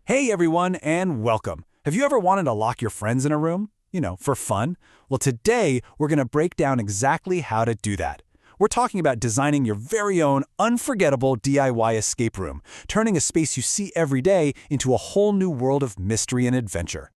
Hey everyone, and welcome. Have you ever wanted to lock your friends in a room? For fun? Well, today we're going to break down exactly how to do that. We're talking about designing your very own unforgettable DIY escape room, turning a space you see every day into a whole new world of mystery and adventure.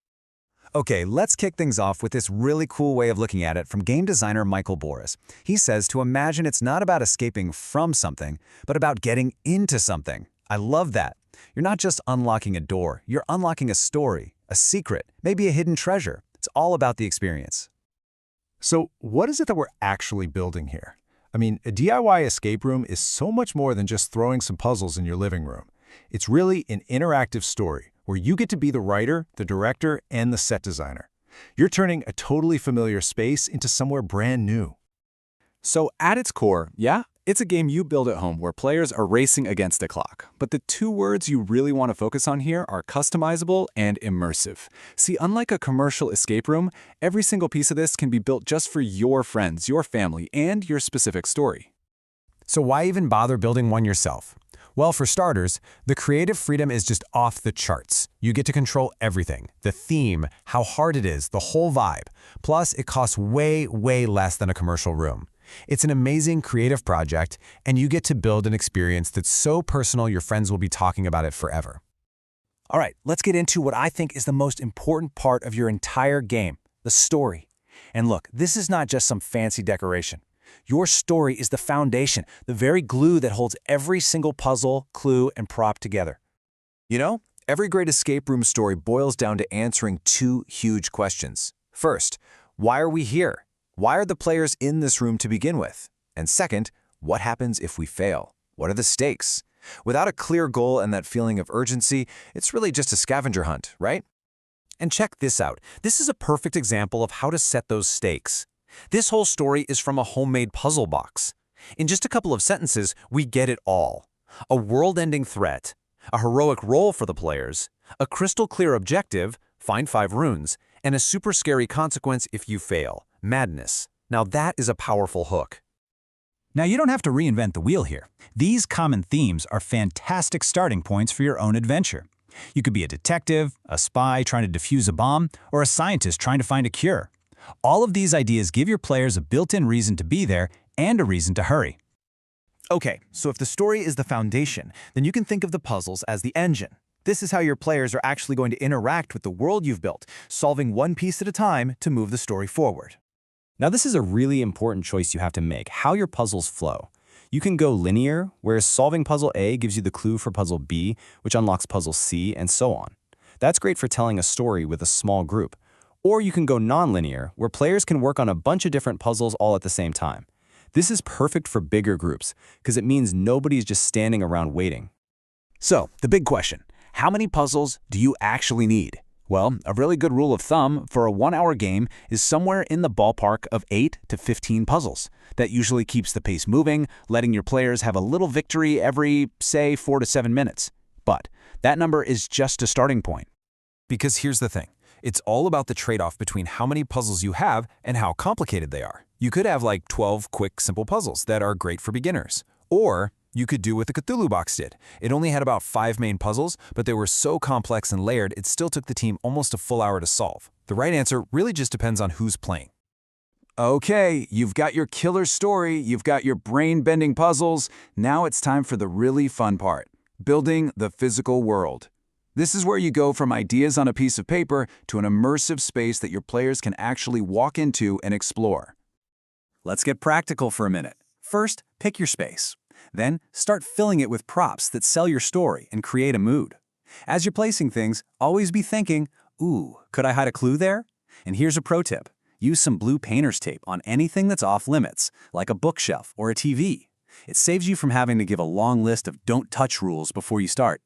Okay, let's kick things off with this really cool way of looking at it from game designer Michael Boris. He says to imagine it's not about escaping from something, but about getting into something. I love that. You're not just unlocking a door, you're unlocking a story, a secret, maybe a hidden treasure. It's all about the experience. So what is it that we're actually building here? I mean, a DIY escape room is so much more than just throwing some puzzles in your living room. It's really an interactive story where you get to be the writer, the director, and the set designer. You're turning a totally familiar space into somewhere brand new. So at its core, it's a game you build at home where players are racing against the clock. But the two words you really want to focus on here are customizable and immersive. See, unlike a commercial escape room, every single piece of this can be built just for your friends, your family, and your specific story. So why even bother building one yourself? Well, for starters, the creative freedom is just off the charts. You get to control everything, the theme, how hard it is, the whole vibe. Plus, it costs way less than a commercial room. It's an amazing creative project, and you get to build an experience that's so personal your friends will be talking about it forever. All right, let's get into what I think is the most important part of your entire game, the story. And look, this is not just some fancy decoration. Your story is the foundation, the very glue that holds every single puzzle, clue, and prop together. Every great escape room story boils down to answering two huge questions. First, why are we here? Why are the players in this room to begin with? And second, what happens if we fail? What are the stakes? Without a clear goal and that feeling of urgency, it's really just a scavenger hunt, right? And check this out. This is a perfect example of how to set those stakes. This whole story is from a homemade puzzle box. In just a couple of sentences, we get it all. A world-ending threat, a heroic role for the players, a crystal-clear objective, find 5 runes, and a super scary consequence if you fail, madness. Now that is a powerful hook. Now you don't have to reinvent the wheel here. These common themes are fantastic starting points for your own adventure. You could be a detective, a spy trying to defuse a bomb, or a scientist trying to find a cure. All of these ideas give your players a built-in reason to be there and a reason to hurry. Okay, so if the story is the foundation, then you can think of the puzzles as the engine. This is how your players are actually going to interact with the world you've built, solving one piece at a time to move the story forward. Now this is a really important choice you have to make, how your puzzles flow. You can go linear, where solving puzzle A gives you the clue for puzzle B, which unlocks puzzle C, and so on. That's great for telling a story with a small group. Or you can go non-linear, where players can work on a bunch of different puzzles all at the same time. This is perfect for bigger groups, because it means nobody's just standing around waiting. So, the big question. How many puzzles do you actually need? Well, a really good rule of thumb for a 1-hour game is somewhere in the ballpark of 8 to 15 puzzles. That usually keeps the pace moving, letting your players have a little victory every, say, 4 to 7 minutes. But that number is just a starting point. Because here's the thing. It's all about the trade-off between how many puzzles you have and how complicated they are. You could have like 12 quick, simple puzzles that are great for beginners. Or you could do what the Cthulhu box did. It only had about 5 main puzzles, but they were so complex and layered it still took the team almost a full hour to solve. The right answer really just depends on who's playing. Okay, you've got your killer story, you've got your brain-bending puzzles. Now it's time for the really fun part, building the physical world. This is where you go from ideas on a piece of paper to an immersive space that your players can actually walk into and explore. Let's get practical for a minute. First, pick your space. Then, start filling it with props that sell your story and create a mood. As you're placing things, always be thinking, ooh, could I hide a clue there? And here's a pro tip. Use some blue painter's tape on anything that's off limits, like a bookshelf or a TV. It saves you from having to give a long list of don't touch rules before you start.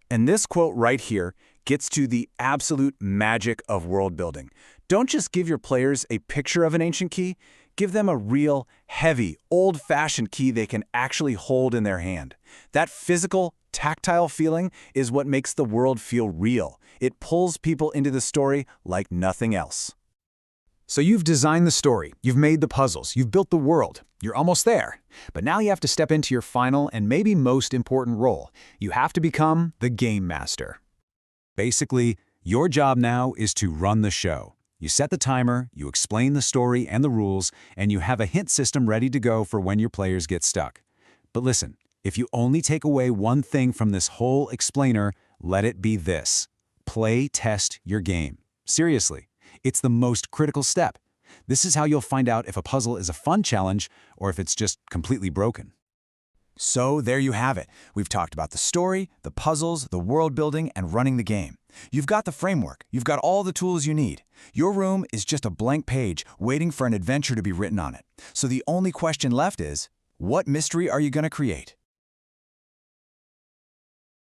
And this quote right here gets to the absolute magic of world building. Don't just give your players a picture of an ancient key, give them a real, heavy, old-fashioned key they can actually hold in their hand. That physical, tactile feeling is what makes the world feel real. It pulls people into the story like nothing else. So you've designed the story, you've made the puzzles, you've built the world. You're almost there. But now you have to step into your final and maybe most important role. You have to become the game master. Basically, your job now is to run the show. You set the timer, you explain the story and the rules, and you have a hint system ready to go for when your players get stuck. But listen, if you only take away one thing from this whole explainer, let it be this. Play test your game. Seriously, it's the most critical step. This is how you'll find out if a puzzle is a fun challenge or if it's just completely broken. So there you have it. We've talked about the story, the puzzles, the world building, and running the game. You've got the framework. You've got all the tools you need. Your room is just a blank page waiting for an adventure to be written on it. So the only question left is, what mystery are you going to create?